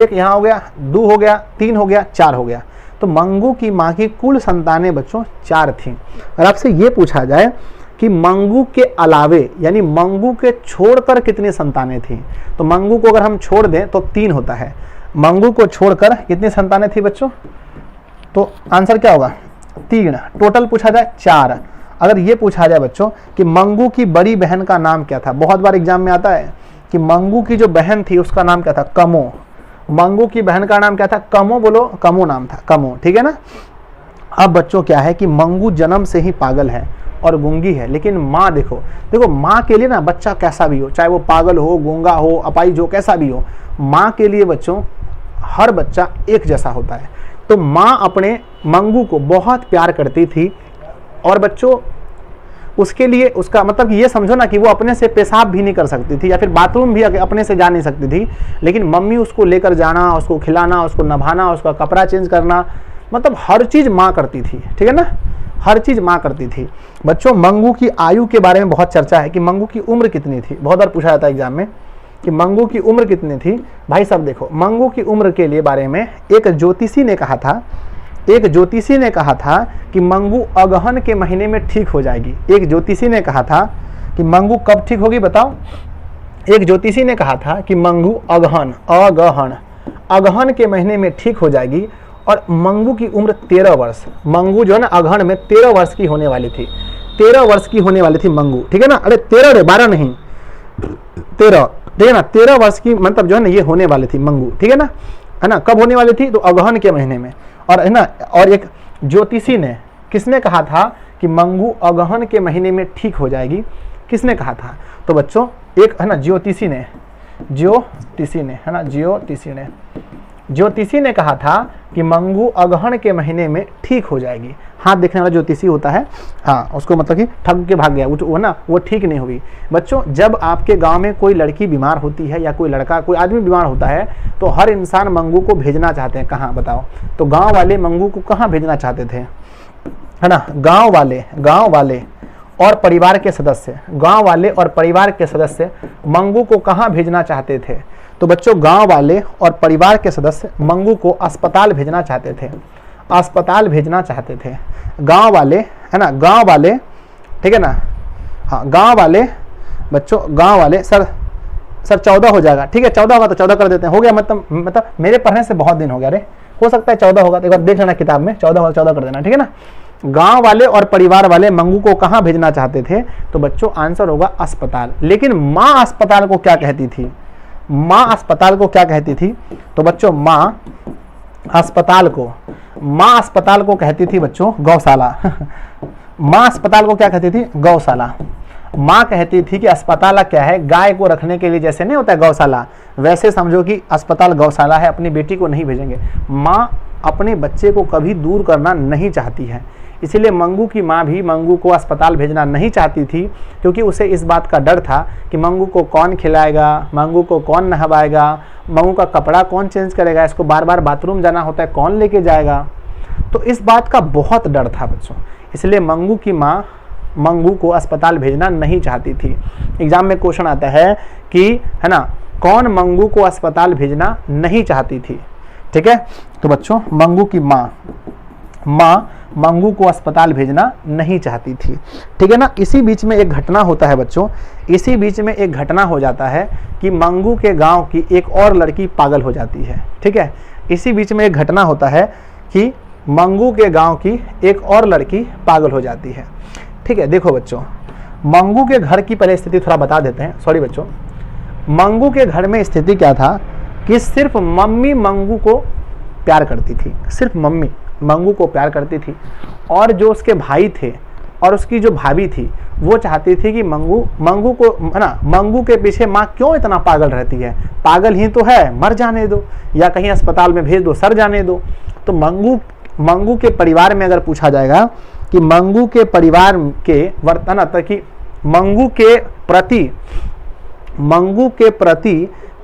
एक यहाँ हो गया, 2 हो गया, 3 हो गया, 4 हो गया। तो मंगू की माँ की कुल संतानें बच्चों 4 थीं। और आपसे ये पूछा जाए कि मंगू के अलावे यानी मंगू के छोड़कर कितनी संतानें थीं, तो मंगू को अगर हम छोड़ दें तो 3 होता है। मंगू को छोड़कर कितनी संतानें थी बच्चों, तो आंसर क्या होगा 3। टोटल पूछा जाए 4। अगर ये पूछा जाए बच्चों कि मंगू की बड़ी बहन का नाम क्या था, बहुत बार एग्जाम में आता है कि मंगू की जो बहन थी उसका नाम क्या था, कमो। मंगू की बहन का नाम क्या था, कमो, बोलो कमो नाम था, कमो, ठीक है ना। अब बच्चों क्या है कि मंगू जन्म से ही पागल है और गूंगी है, लेकिन माँ देखो माँ के लिए ना बच्चा कैसा भी हो, चाहे वो पागल हो, गूंगा हो, अपाहिज हो, कैसा भी हो, माँ के लिए बच्चों हर बच्चा एक जैसा होता है। तो माँ अपने मंगू को बहुत प्यार करती थी और बच्चों उसके लिए उसका मतलब ये समझो ना कि वो अपने से पेशाब भी नहीं कर सकती थी या फिर बाथरूम भी अपने से जा नहीं सकती थी, लेकिन मम्मी उसको लेकर जाना, उसको खिलाना, उसको नभाना, उसका कपड़ा चेंज करना, मतलब हर चीज़ माँ करती थी, ठीक है ना, हर चीज़ माँ करती थी। बच्चों मंगू की आयु के बारे में बहुत चर्चा है कि मंगू की उम्र कितनी थी, बहुत बार पूछा जाता है एग्जाम में कि मंगू की उम्र कितनी थी। भाई साहब देखो, मंगू की उम्र के लिए बारे में एक ज्योतिषी ने कहा था कि मंगू अगहन के महीने में ठीक हो जाएगी। एक ज्योतिषी ने कहा था कि मंगू कब ठीक होगी बताओ। एक ज्योतिषी ने कहा था कि मंगू अगहन के महीने में ठीक हो जाएगी और मंगू की उम्र 13 वर्ष। मंगू जो है ना अगहन में 13 वर्ष की होने वाली थी, 13 वर्ष की होने वाली थी मंगू, ठीक है ना। अरे 13 रे, 12 नहीं, 13, ठीक है ना, 13 वर्ष की मतलब जो है ना ये होने वाली थी मंगू, ठीक है ना, कब होने वाली थी, तो अगहन के महीने में। और है ना, और एक ज्योतिषी ने, किसने कहा था कि मंगू अगहन के महीने में ठीक हो जाएगी, किसने कहा था, तो बच्चों एक है ना ज्योतिषी ने है ना, ज्योतिषी ने कहा था कि मंगू अगहन के महीने में ठीक हो जाएगी। हाथ देखने वाला ज्योतिषी होता है, हाँ, उसको मतलब कि ठग के भाग गया वो ना, वो ठीक नहीं हुई। बच्चों जब आपके गांव में कोई लड़की बीमार होती है या कोई लड़का, कोई आदमी बीमार होता है, तो हर इंसान मंगू को भेजना चाहते हैं, कहाँ बताओ, तो गांव वाले मंगू को कहाँ भेजना चाहते थे, है ना, गांव वाले और परिवार के सदस्य, गांव वाले और परिवार के सदस्य मंगू को कहाँ भेजना चाहते थे, तो बच्चों गांव वाले और परिवार के सदस्य मंगू को अस्पताल भेजना चाहते थे, अस्पताल भेजना चाहते थे। गांव वाले, है ना, गांव वाले, ठीक है ना, हाँ गांव वाले बच्चों, गांव वाले, सर 14 हो जाएगा, ठीक है 14 होगा तो 14 कर देते हैं, हो गया, मतलब मेरे पढ़ने से बहुत दिन हो गया, अरे हो सकता है 14 होगा, तो एक बार देख लेना किताब में, 14 होगा 14 कर देना, ठीक है ना। गांव वाले और परिवार वाले मंगू को कहाँ भेजना चाहते थे, तो बच्चों आंसर होगा अस्पताल। लेकिन माँ अस्पताल को क्या कहती थी, माँ अस्पताल को क्या कहती थी, तो बच्चों माँ अस्पताल को कहती थी बच्चों गौशाला। माँ अस्पताल को क्या कहती थी, गौशाला। माँ कहती थी कि अस्पताल क्या है, गाय को रखने के लिए जैसे नहीं होता है गौशाला, वैसे समझो कि अस्पताल गौशाला है, अपनी बेटी को नहीं भेजेंगे। माँ अपने बच्चे को कभी दूर करना नहीं चाहती है, इसीलिए मंगू की माँ भी मंगू को अस्पताल भेजना नहीं चाहती थी, क्योंकि उसे इस बात का डर था कि मंगू को कौन खिलाएगा, मंगू को कौन नहवाएगा, मंगू का कपड़ा कौन चेंज करेगा, इसको बार बार बाथरूम जाना होता है कौन लेके जाएगा, तो इस बात का बहुत डर था बच्चों, इसलिए मंगू की माँ मंगू को अस्पताल भेजना नहीं चाहती थी। एग्जाम में क्वेश्चन आता है कि है ना, कौन मंगू को अस्पताल भेजना नहीं चाहती थी, ठीक है, तो बच्चों मंगू की माँ मंगू को अस्पताल भेजना नहीं चाहती थी, ठीक है ना। इसी बीच में एक घटना होता है बच्चों, इसी बीच में एक घटना हो जाता है कि मंगू के गांव की एक और लड़की पागल हो जाती है, ठीक है। इसी बीच में एक घटना होता है कि मंगू के गांव की एक और लड़की पागल हो जाती है, ठीक है। देखो बच्चों, मंगू के घर की पहले स्थिति थोड़ा बता देते हैं, सॉरी बच्चों। मंगू के घर में स्थिति क्या था कि सिर्फ मम्मी मंगू को प्यार करती थी, सिर्फ मम्मी मंगू को प्यार करती थी, और जो उसके भाई थे और उसकी जो भाभी थी वो चाहती थी कि मंगू को है ना, मंगू के पीछे माँ क्यों इतना पागल रहती है, पागल ही तो है, मर जाने दो या कहीं अस्पताल में भेज दो, सर जाने दो। तो मंगू के परिवार में अगर पूछा जाएगा कि मंगू के परिवार के वर्तन कि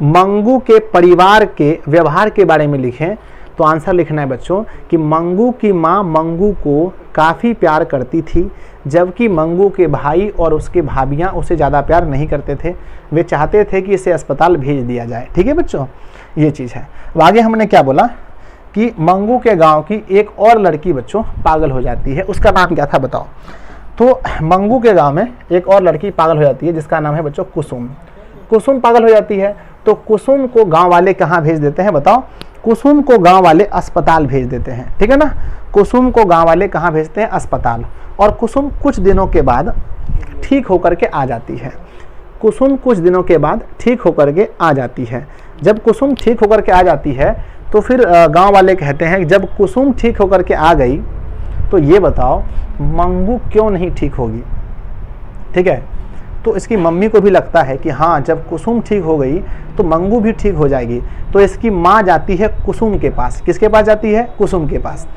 मंगू के परिवार के व्यवहार के बारे में लिखें, तो आंसर लिखना है बच्चों कि मंगू की माँ मंगू को काफ़ी प्यार करती थी, जबकि मंगू के भाई और उसके भाभियाँ उसे ज़्यादा प्यार नहीं करते थे, वे चाहते थे कि इसे अस्पताल भेज दिया जाए। ठीक है बच्चों, ये चीज़ है। अब आगे हमने क्या बोला कि मंगू के गांव की एक और लड़की बच्चों पागल हो जाती है, उसका नाम क्या था बताओ। तो मंगू के गांव में एक और लड़की पागल हो जाती है जिसका नाम है बच्चों कुसुम। कुसुम पागल हो जाती है, तो कुसुम को गांव वाले कहाँ भेज देते हैं बताओ। कुसुम को गांव वाले अस्पताल भेज देते हैं। ठीक है ना, कुसुम को गांव वाले कहाँ भेजते हैं, अस्पताल। और कुसुम कुछ दिनों के बाद ठीक होकर के आ जाती है। कुसुम कुछ दिनों के बाद ठीक होकर के आ जाती है। जब कुसुम ठीक होकर के आ जाती है तो फिर गांव वाले कहते हैं जब कुसुम ठीक होकर के आ गई तो ये बताओ मंगू क्यों नहीं ठीक होगी। ठीक है, तो इसकी मम्मी को भी लगता है कि हाँ जब कुसुम ठीक हो गई तो मंगू भी ठीक हो जाएगी। तो इसकी माँ जाती है कुसुम के पास। किसके पास जाती है, कुसुम के पास।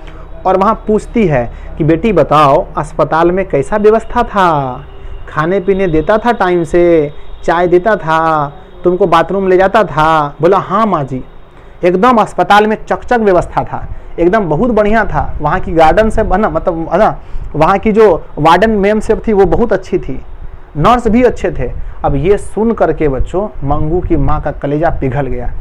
और वहाँ पूछती है कि बेटी बताओ अस्पताल में कैसा व्यवस्था था, खाने पीने देता था टाइम से, चाय देता था, तुमको बाथरूम ले जाता था। बोला हाँ माँ जी, एकदम अस्पताल में चकचक व्यवस्था था, एकदम बहुत बढ़िया था। वहाँ की गार्डन से बना मतलब है ना, वहाँ की जो वार्डन मैम से थी वो बहुत अच्छी थी, नर्स भी अच्छे थे। अब ये सुन करके बच्चों मंगू की माँ का कलेजा पिघल गया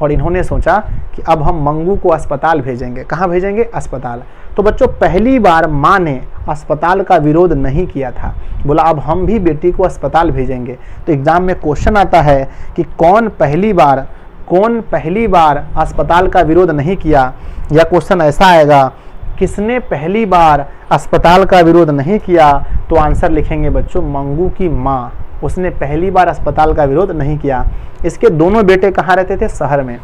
और इन्होंने सोचा कि अब हम मंगू को अस्पताल भेजेंगे। कहाँ भेजेंगे, अस्पताल। तो बच्चों पहली बार माँ ने अस्पताल का विरोध नहीं किया था, बोला अब हम भी बेटी को अस्पताल भेजेंगे। तो एग्जाम में क्वेश्चन आता है कि कौन पहली बार अस्पताल का विरोध नहीं किया, या क्वेश्चन ऐसा आएगा किसने पहली बार अस्पताल का विरोध नहीं किया। तो आंसर लिखेंगे बच्चों मंगू की माँ, उसने पहली बार अस्पताल का विरोध नहीं किया। इसके दोनों बेटे कहाँ रहते थे, शहर में।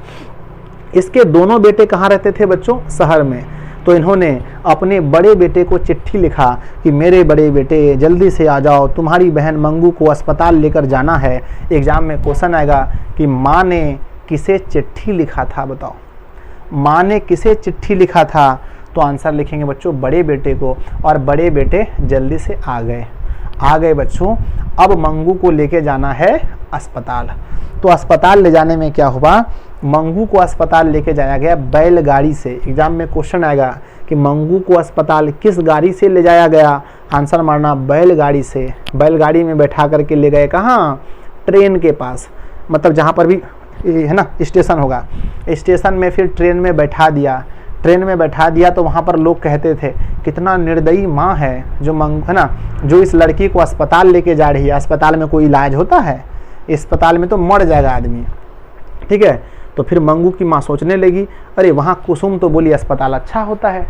इसके दोनों बेटे कहाँ रहते थे बच्चों, शहर में। तो इन्होंने अपने बड़े बेटे को चिट्ठी लिखा कि मेरे बड़े बेटे जल्दी से आ जाओ, तुम्हारी बहन मंगू को अस्पताल लेकर जाना है। एग्जाम में क्वेश्चन आएगा कि माँ ने किसे चिट्ठी लिखा था बताओ, माँ ने किसे चिट्ठी लिखा था। तो आंसर लिखेंगे बच्चों बड़े बेटे को, और बड़े बेटे जल्दी से आ गए बच्चों। अब मंगू को लेके जाना है अस्पताल। तो अस्पताल ले जाने में क्या हुआ, मंगू को अस्पताल लेके जाया गया बैलगाड़ी से। एग्जाम में क्वेश्चन आएगा कि मंगू को अस्पताल किस गाड़ी से ले जाया गया, आंसर मारना बैलगाड़ी से। बैलगाड़ी में बैठा करके ले गए कहाँ, ट्रेन के पास, मतलब जहाँ पर भी है ना स्टेशन होगा, स्टेशन में फिर ट्रेन में बैठा दिया। ट्रेन में बैठा दिया तो वहाँ पर लोग कहते थे कितना निर्दयी माँ है जो है ना, जो इस लड़की को अस्पताल लेके जा रही है। अस्पताल में कोई इलाज होता है, अस्पताल में तो मर जाएगा आदमी। ठीक है, तो फिर मंगू की माँ सोचने लगी अरे वहाँ कुसुम तो बोली अस्पताल अच्छा होता है,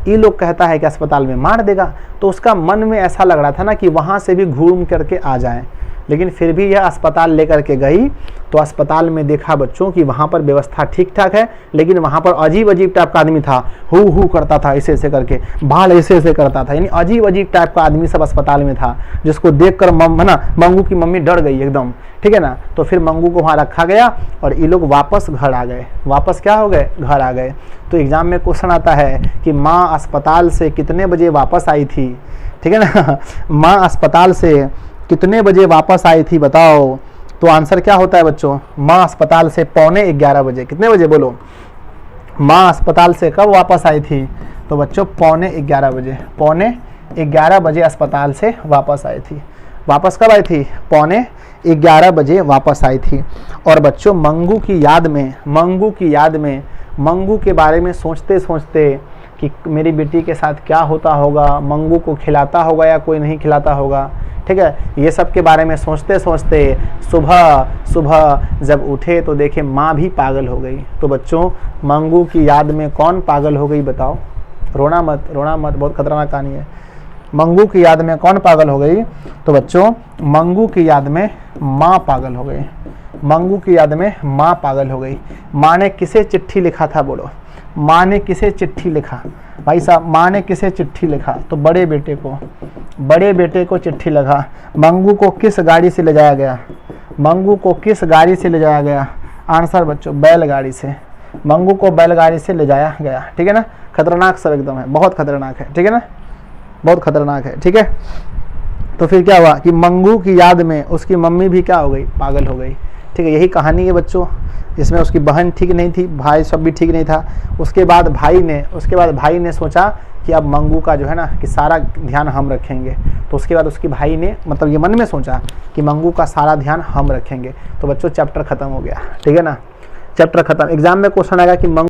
ये लोग कहता है कि अस्पताल में मार देगा। तो उसका मन में ऐसा लग रहा था ना कि वहाँ से भी घूम करके आ जाएं। लेकिन फिर भी यह अस्पताल लेकर के गई तो अस्पताल में देखा बच्चों कि वहाँ पर व्यवस्था ठीक ठाक है, लेकिन वहाँ पर अजीब अजीब टाइप का आदमी था, हु करता था, ऐसे ऐसे करके बाल ऐसे ऐसे करता था, यानी अजीब अजीब टाइप का आदमी सब अस्पताल में था, जिसको देखकर मंगू की मम्मी डर गई एकदम। ठीक है ना, तो फिर मंगू को वहाँ रखा गया और ये लोग वापस घर आ गए। वापस क्या हो गए, घर आ गए। तो एग्जाम में क्वेश्चन आता है कि माँ अस्पताल से कितने बजे वापस आई थी। ठीक है ना, माँ अस्पताल से कितने बजे वापस आई थी बताओ। तो आंसर क्या होता है बच्चों, माँ अस्पताल से 11:15 बजे। कितने बजे बोलो, माँ अस्पताल से कब वापस आई थी, तो बच्चों 11:15 बजे। 11:15 बजे अस्पताल से वापस आई थी। वापस कब आई थी, 11:15 बजे वापस आई थी। और बच्चों मंगू की याद में मंगू के बारे में सोचते सोचते कि मेरी बेटी के साथ क्या होता होगा, मंगू को खिलाता होगा या कोई नहीं खिलाता होगा। ठीक है, ये सब के बारे में सोचते सोचते सुबह जब उठे तो देखे माँ भी पागल हो गई। तो बच्चों मंगू की याद में कौन पागल हो गई बताओ, रोना मत, बहुत खतरनाक कहानी है। मंगू की याद में कौन पागल हो गई, तो बच्चों मंगू की याद में माँ पागल हो गई। मंगू की याद में माँ पागल हो गई। माँ ने किसे चिट्ठी लिखा था बोलो, माँ ने किसे चिट्ठी लिखा भाई साहब, माँ ने किसे चिट्ठी लिखा, तो बड़े बेटे को चिट्ठी लिखा। मंगू को किस गाड़ी से ले जाया गया, मंगू को किस गाड़ी से ले जाया गया, आंसर बच्चों बैलगाड़ी से। मंगू को बैलगाड़ी से ले जाया गया। ठीक है ना, खतरनाक सब एकदम है, बहुत खतरनाक है। ठीक है ना, बहुत खतरनाक है। ठीक है, तो फिर क्या हुआ कि मंगू की याद में उसकी मम्मी भी क्या हो गई, पागल हो गई। ठीक है, यही कहानी है बच्चों, जिसमें उसकी बहन ठीक नहीं थी, भाई सब भी ठीक नहीं था। उसके बाद भाई ने सोचा कि अब मंगू का जो है ना कि सारा ध्यान हम रखेंगे। तो उसके बाद उसके भाई ने मतलब ये मन में सोचा कि मंगू का सारा ध्यान हम रखेंगे। तो बच्चों चैप्टर खत्म हो गया, ठीक है ना, चैप्टर खत्म। एग्जाम में क्वेश्चन आएगा कि मंगू